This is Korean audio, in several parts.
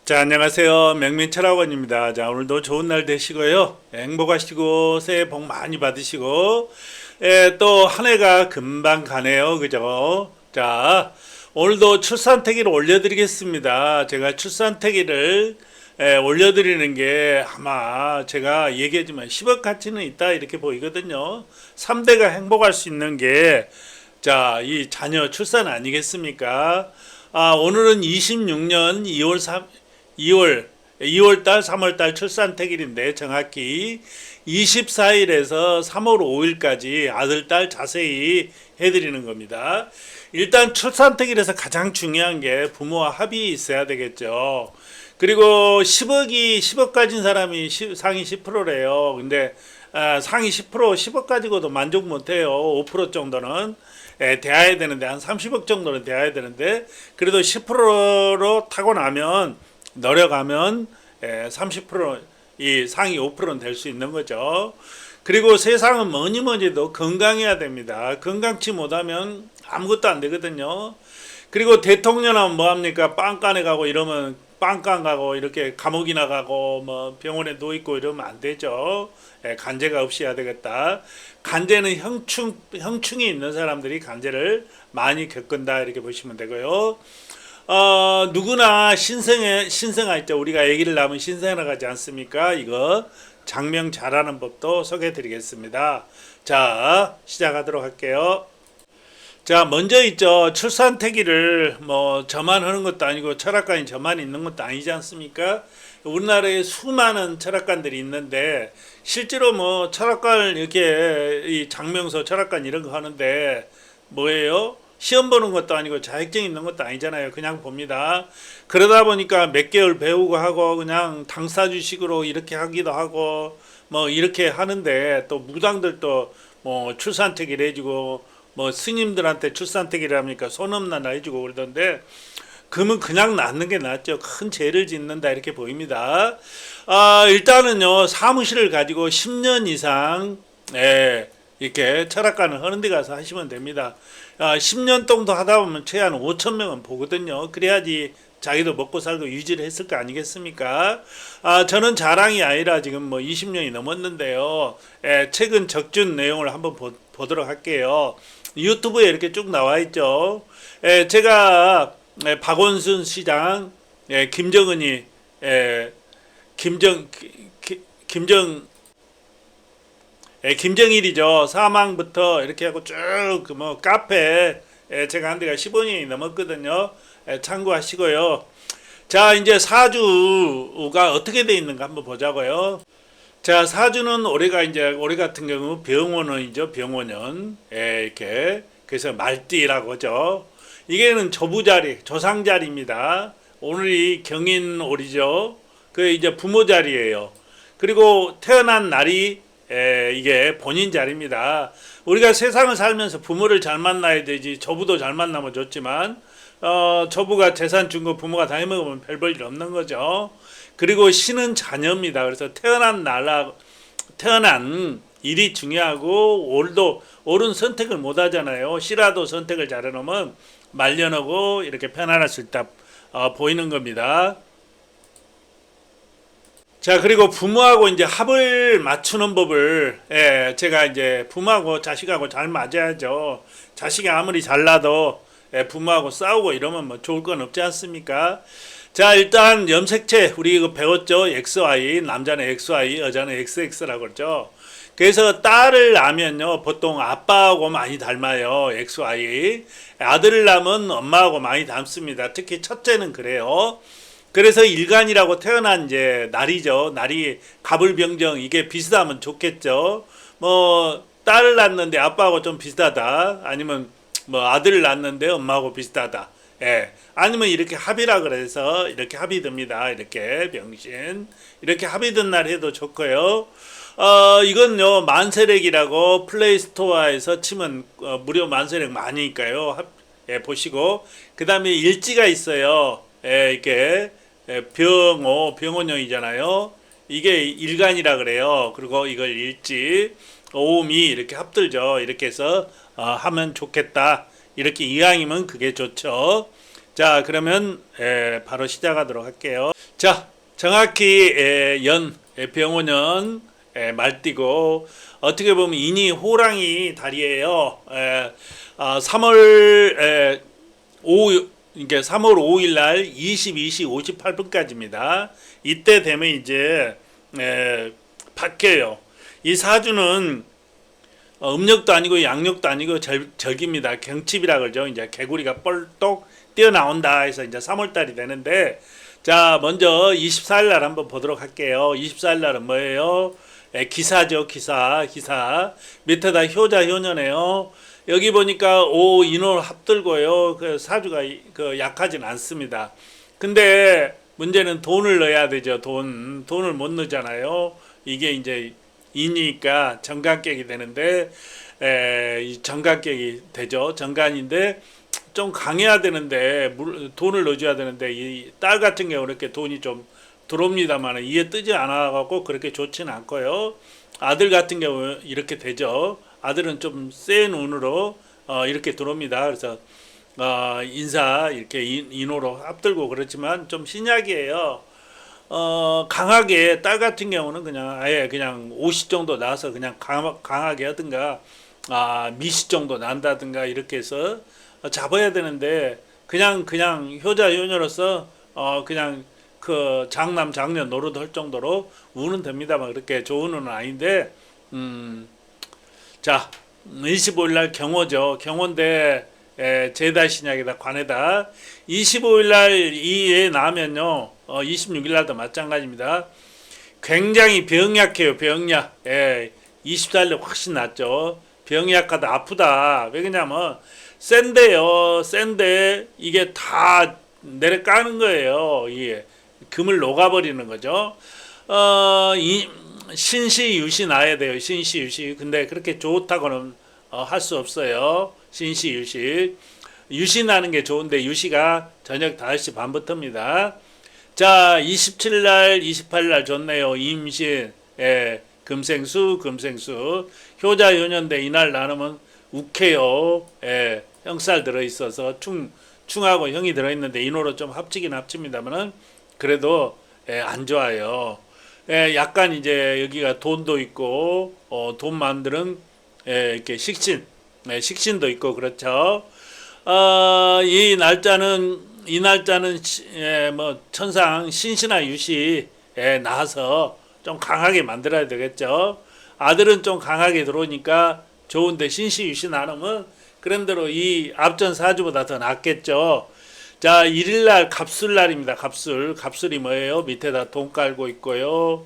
자, 안녕하세요. 명민철학원입니다. 자, 오늘도 좋은 날 되시고요. 행복하시고, 새해 복 많이 받으시고, 또 한 해가 금방 가네요. 그죠? 자, 오늘도 출산택일을 올려드리겠습니다. 제가 출산택일을 올려드리는 게 아마 제가 얘기하지만 10억 가치는 있다 이렇게 보이거든요. 3대가 행복할 수 있는 게 자, 이 자녀 출산 아니겠습니까? 오늘은 26년 2월 달, 3월 달 출산택일인데 정확히 24일에서 3월 5일까지 아들, 딸 자세히 해드리는 겁니다. 일단 출산택일에서 가장 중요한 게 부모와 합의가 있어야 되겠죠. 그리고 10억 가진 사람이 상위 10%래요. 근데 상위 10%, 10억 가지고도 만족 못해요. 5% 정도는. 돼야 되는데 한 30억 정도는 돼야 되는데 그래도 10%로 타고 나면 노력하면 30%이 상위 5%는 될 수 있는 거죠. 그리고 세상은 뭐니 뭐니 해도 건강해야 됩니다. 건강치 못하면 아무것도 안 되거든요. 그리고 대통령 하면 뭐합니까? 빵간에 가고 이러면 빵간 가고 이렇게 감옥이나 가고 뭐 병원에 누워 있고 이러면 안 되죠. 간제가 없이 해야 되겠다. 간제는 형충이 있는 사람들이 간제를 많이 겪는다 이렇게 보시면 되고요. 누구나 신생아 있죠. 우리가 아기를 낳으면 신생아 가지 않습니까? 이거 장명 잘하는 법도 소개해 드리겠습니다. 자, 시작하도록 할게요. 자, 먼저 있죠. 출산택일을 뭐 저만 하는 것도 아니고 철학관이 저만 있는 것도 아니지 않습니까? 우리나라에 수많은 철학관들이 있는데 실제로 뭐 철학관을 이렇게 이 장명서 철학관 이런 거 하는데 뭐예요? 시험 보는 것도 아니고 자격증 있는 것도 아니잖아요. 그냥 봅니다. 그러다 보니까 몇 개월 배우고 하고 그냥 당사주식으로 이렇게 하기도 하고 뭐 이렇게 하는데 또 무당들도 뭐 출산택일 해주고 뭐 스님들한테 출산택일이랍니까 소nom나 해주고 그러던데 그러면 그냥 낳는 게 낫죠. 큰 죄를 짓는다 이렇게 보입니다. 일단은요 사무실을 가지고 10년 이상 이렇게 철학관을 하는 데 가서 하시면 됩니다. 10년 정도 하다 보면 최한 5천 명은 보거든요. 그래야지 자기도 먹고 살고 유지를 했을 거 아니겠습니까? 저는 자랑이 아니라 지금 뭐 20년이 넘었는데요. 최근 적준 내용을 한번 보도록 할게요. 유튜브에 이렇게 쭉 나와 있죠. 제가 박원순 시장, 김정은이 김정일이죠. 사망부터 이렇게 하고 쭉 뭐 카페 제가 한 데가 15년이 넘었거든요. 참고하시고요. 자, 이제 사주가 어떻게 돼 있는가 한번 보자고요. 자, 사주는 올해 같은 경우 병원원이죠. 병원원. 이렇게. 그래서 말띠라고 하죠. 이게는 조부자리, 조상자리입니다. 오늘이 경인올이죠. 그 이제 부모자리예요. 그리고 태어난 날이 이게 본인 자리입니다. 우리가 세상을 살면서 부모를 잘 만나야 되지. 조부도 잘 만나면 좋지만 조부가 재산 준 거 부모가 다 해먹으면 별 볼 일 없는 거죠. 그리고 신은 자녀입니다. 그래서 태어난 일이 중요하고 옳은 선택을 못 하잖아요. 씨라도 선택을 잘 해놓으면 말년하고 이렇게 편안할 수 있다 보이는 겁니다. 자, 그리고 부모하고 이제 합을 맞추는 법을 제가 이제 부모하고 자식하고 잘 맞아야죠. 자식이 아무리 잘나도 부모하고 싸우고 이러면 뭐 좋을 건 없지 않습니까? 자, 일단 염색체 우리 이거 배웠죠. XY 남자는 XY 여자는 XX라고 그러죠. 그래서 딸을 낳으면요 보통 아빠하고 많이 닮아요. XY 아들을 낳으면 엄마하고 많이 닮습니다. 특히 첫째는 그래요. 그래서 일간이라고 태어난 이제 날이죠. 날이 갑을병정 이게 비슷하면 좋겠죠. 뭐 딸을 낳는데 아빠하고 좀 비슷하다. 아니면 뭐 아들을 낳는데 엄마하고 비슷하다. 아니면 이렇게 합이라 그래서 이렇게 합이 듭니다. 이렇게 병신 이렇게 합이 든 날 해도 좋고요. 이건요 만세력이라고 플레이스토어에서 치면 무료 만세력 많으니까요. 보시고 그 다음에 일지가 있어요. 이렇게 병원형이잖아요. 이게 일간이라 그래요. 그리고 이걸 일지 오음이 이렇게 합들죠. 이렇게 해서 하면 좋겠다. 이렇게 이왕이면 그게 좋죠. 자, 그러면 바로 시작하도록 할게요. 자, 정확히 병원년 말띠고 어떻게 보면 인이 호랑이 달이에요. 3월 5일 날 22시 58분까지입니다. 이때 되면 이제 바뀌어요. 이 사주는 음력도 아니고 양력도 아니고 절기입니다. 경칩이라 그러죠. 이제 개구리가 뻘떡 뛰어나온다 해서 이제 3월 달이 되는데, 자, 먼저 24일 날 한번 보도록 할게요. 24일 날은 뭐예요? 기사죠. 기사. 밑에다 효자 효녀네요. 여기 보니까 오 인월 합들고요. 그 사주가 그 약하진 않습니다. 근데 문제는 돈을 넣어야 되죠. 돈을 못 넣잖아요. 이게 이제 이니까 정관격이 되는데, 이 정관격이 되죠. 정관인데 좀 강해야 되는데 돈을 넣어줘야 되는데 이 딸 같은 경우 이렇게 돈이 좀 들어옵니다만 이에 뜨지 않아 갖고 그렇게 좋지는 않고요. 아들 같은 경우 이렇게 되죠. 아들은 좀 센 운으로 이렇게 들어옵니다. 그래서 인사 이렇게 인호로 앞들고 그렇지만 좀 신약이에요. 강하게 딸 같은 경우는 그냥 아예 그냥 50 정도 나서 그냥 강하게 하든가 미시 정도 난다든가 이렇게 해서 잡아야 되는데 그냥 효자 효녀로서 그냥 그 장남 장녀 노릇 할 정도로 우는 됩니다만 그렇게 좋은 운은 아닌데 자 25일 날 경호죠. 경호인데 제다 신약이다 관에다 25일 날 이에 나면요 26일 날도 마찬가지입니다. 굉장히 병약해요. 병약. 24일 날 훨씬 낫죠. 병약하다 아프다. 왜 그러냐면 센데요. 센데 이게 다 내려가는 거예요. 이게 금을 녹아버리는 거죠. 신시 유시 나야 돼요. 신시 유시. 근데 그렇게 좋다고는 할 수 없어요. 신시 유시. 유시 나는 게 좋은데 유시가 저녁 5시 반부터입니다. 자, 27일 날, 28일 날 좋네요. 임신, 금생수. 효자 효년대 이날 나누면 욱해요. 형살 들어있어서 충하고 형이 들어있는데 인호로 좀 합치긴 합칩니다만은 그래도 안 좋아요. 약간 이제 여기가 돈도 있고 돈 만드는 이렇게 식신도 있고 그렇죠. 이 날짜는 뭐 천상 신시나 유시 나와서 좀 강하게 만들어야 되겠죠. 아들은 좀 강하게 들어오니까 좋은데 신시 유시 나누면 그런대로 이 앞전 사주보다 더 낫겠죠. 자, 1일날 갑술날입니다. 갑술이 뭐예요? 밑에다 돈 깔고 있고요.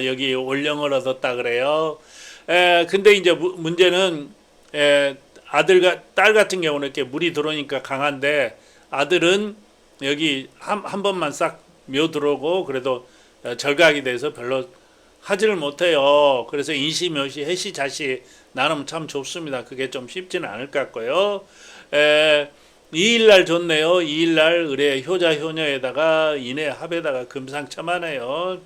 여기 올령을 얻었다 그래요. 근데 이제 문제는 딸 같은 경우는 이렇게 물이 들어오니까 강한데 아들은 여기 한 번만 싹 묘 들어오고 그래도 절각이 돼서 별로 하지를 못해요. 그래서 인시 묘시 해시 자시 나누면 참 좋습니다. 그게 좀 쉽지는 않을 것 같고요. 2일날 좋네요. 2일날 의뢰 효자 효녀에다가 인해 합에다가 금상첨화네요.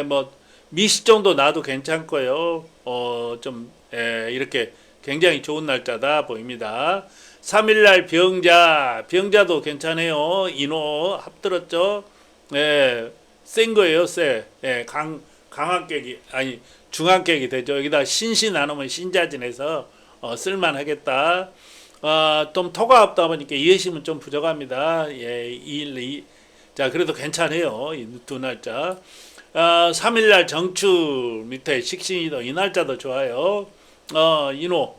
뭐 미시 정도 나도 괜찮고요. 이렇게 굉장히 좋은 날짜다 보입니다. 3일날 병자도 괜찮아요. 인호 합들었죠. 센 거예요. 강합격이 아니 중합격이 되죠. 여기다 신시 나누면 신자진해서 쓸만하겠다. 좀 토가 없다 보니까 이해심은 좀 부족합니다. 2일 자 그래도 괜찮아요. 이 두 날짜. 3일날 정축 밑에 식신이도 이 날짜도 좋아요. 인호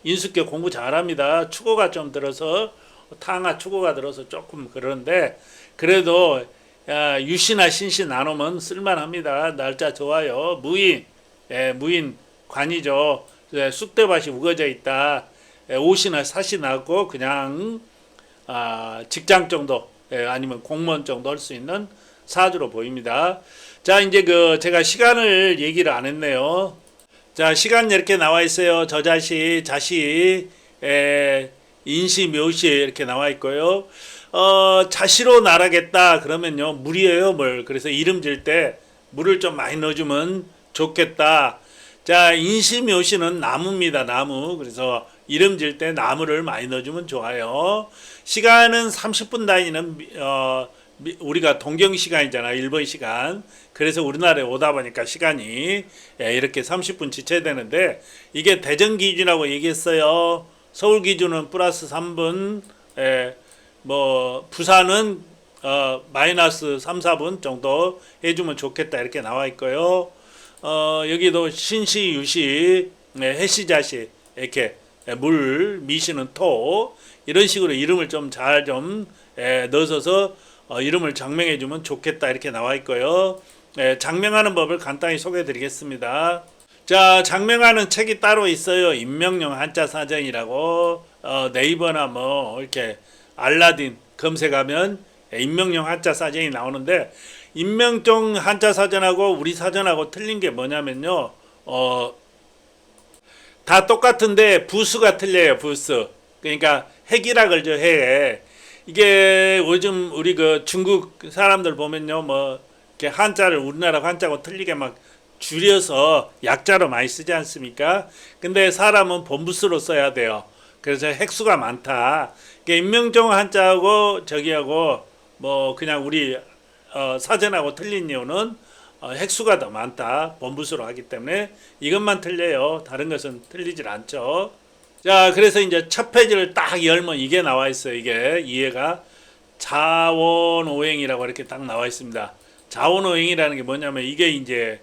인수격 공부 잘합니다. 축호가 좀 들어서 탕화 축호가 들어서 조금 그런데 그래도 유시나 신시 나누면 쓸만합니다. 날짜 좋아요. 무인 관이죠. 쑥대밭이 우거져 있다. 옷이나 사시 나고 그냥 직장 정도 아니면 공무원 정도 할 수 있는 사주로 보입니다. 자 이제 제가 시간을 얘기를 안 했네요. 자 시간 이렇게 나와 있어요. 저자시 자시 인시 묘시 이렇게 나와 있고요. 자시로 날아겠다 그러면요 물이에요 물. 그래서 이름 질 때 물을 좀 많이 넣어주면 좋겠다. 자 인시 묘시는 나무입니다. 나무. 그래서 이름 질 때 나무를 많이 넣어주면 좋아요. 시간은 30분 단위는 우리가 동경 시간이잖아. 일본 시간. 그래서 우리나라에 오다 보니까 시간이 이렇게 30분 지체되는데 이게 대전 기준이라고 얘기했어요. 서울 기준은 플러스 3분, 뭐 부산은 마이너스 3, 4분 정도 해주면 좋겠다 이렇게 나와 있고요. 여기도 신시, 유시, 해시, 자시 이렇게 물, 미시는 토 이런 식으로 이름을 좀 잘 좀 넣어서 이름을 장명해 주면 좋겠다 이렇게 나와 있고요. 장명하는 법을 간단히 소개해 드리겠습니다. 자, 장명하는 책이 따로 있어요. 임명용 한자 사전이라고 네이버나 뭐 이렇게 알라딘 검색하면 임명용 한자 사전이 나오는데 임명종 한자 사전하고 우리 사전하고 틀린 게 뭐냐면요. 다 똑같은데 부수가 틀려요. 부수. 그러니까 핵이라 그러죠. 해. 이게 요즘 우리 그 중국 사람들 보면요. 뭐 이렇게 한자를 우리나라 한자하고 틀리게 막 줄여서 약자로 많이 쓰지 않습니까? 근데 사람은 본부수로 써야 돼요. 그래서 핵수가 많다. 그러니까 임명종 한자하고 저기하고 뭐 그냥 우리 사전하고 틀린 이유는 핵수가 더 많다. 본부수로 하기 때문에 이것만 틀려요. 다른 것은 틀리질 않죠. 자, 그래서 이제 첫 페이지를 딱 열면 이게 나와 있어요. 이게 이해가 자원오행이라고 이렇게 딱 나와 있습니다. 자원오행이라는 게 뭐냐면 이게 이제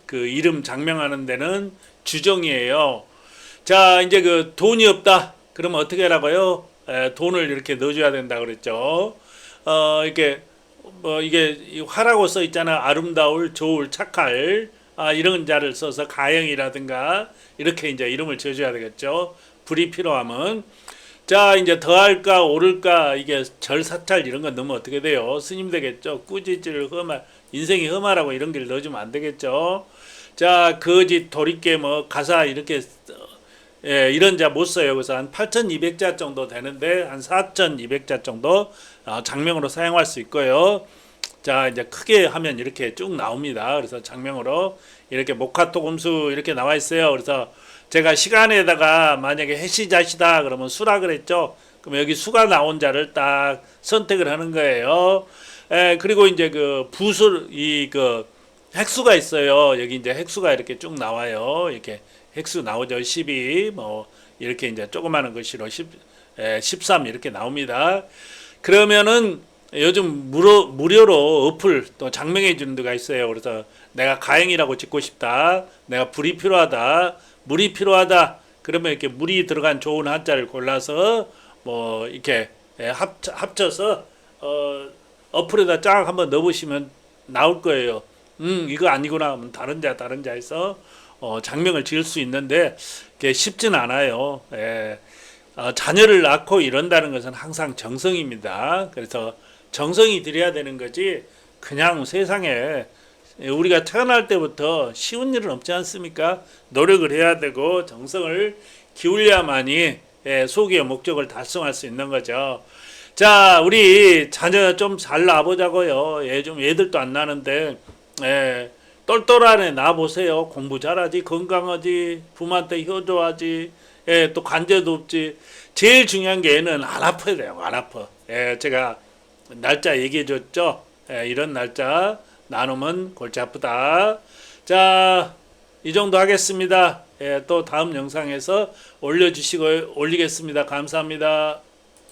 그 이름 장명하는 데는 주정이에요. 자, 이제 그 돈이 없다. 그러면 어떻게 하라고요? 돈을 이렇게 넣어줘야 된다 그랬죠. 이렇게 뭐 이게 화라고 써 있잖아. 아름다울, 좋을, 착할 이런 자를 써서 가영이라든가 이렇게 이제 이름을 지어줘야 되겠죠. 불이 필요하면. 자, 이제 더할까 오를까 이게 절사찰 이런 건 넣으면 어떻게 돼요? 스님 되겠죠. 꾸짖을 험할 인생이 험하라고 이런 길 넣어주면 안 되겠죠. 자, 거짓 도리깨 뭐 가사 이렇게 이런 자 못 써요. 그래서 한 8,200자 정도 되는데 한 4,200자 정도 장명으로 사용할 수 있고요. 자, 이제 크게 하면 이렇게 쭉 나옵니다. 그래서 장명으로 이렇게 목화토금수 이렇게 나와 있어요. 그래서 제가 시간에다가 만약에 해시자시다 그러면 수라 그랬죠. 그럼 여기 수가 나온 자를 딱 선택을 하는 거예요. 그리고 이제 그 부수 그 핵수가 있어요. 여기 이제 핵수가 이렇게 쭉 나와요. 이렇게 핵수 나오죠. 12 뭐 이렇게 이제 조그마한 글씨로 13 이렇게 나옵니다. 그러면은 요즘 무료로 어플 또 장명해 주는 데가 있어요. 그래서 내가 가행이라고 짓고 싶다. 내가 불이 필요하다. 물이 필요하다. 그러면 이렇게 물이 들어간 좋은 한자를 골라서 뭐 이렇게 합쳐서 어플에다 쫙 한번 넣어보시면 나올 거예요. 이거 아니구나 하면 다른 자 해서 장명을 지을 수 있는데 그게 쉽진 않아요. 자녀를 낳고 이런다는 것은 항상 정성입니다. 그래서 정성이 들여야 되는 거지 그냥 세상에 우리가 태어날 때부터 쉬운 일은 없지 않습니까? 노력을 해야 되고 정성을 기울여야만이 소기의 목적을 달성할 수 있는 거죠. 자, 우리 자녀 좀 잘 낳아보자고요. 좀 애들도 안 나는데 똘똘한 애 낳아보세요. 공부 잘하지, 건강하지, 부모한테 효도하지, 또 관제도 없지. 제일 중요한 게 애는 안 아파야 돼요. 안 아파. 제가 날짜 얘기해 줬죠. 이런 날짜 나누면 골치 아프다. 자, 이 정도 하겠습니다. 또 다음 영상에서 올리겠습니다. 감사합니다.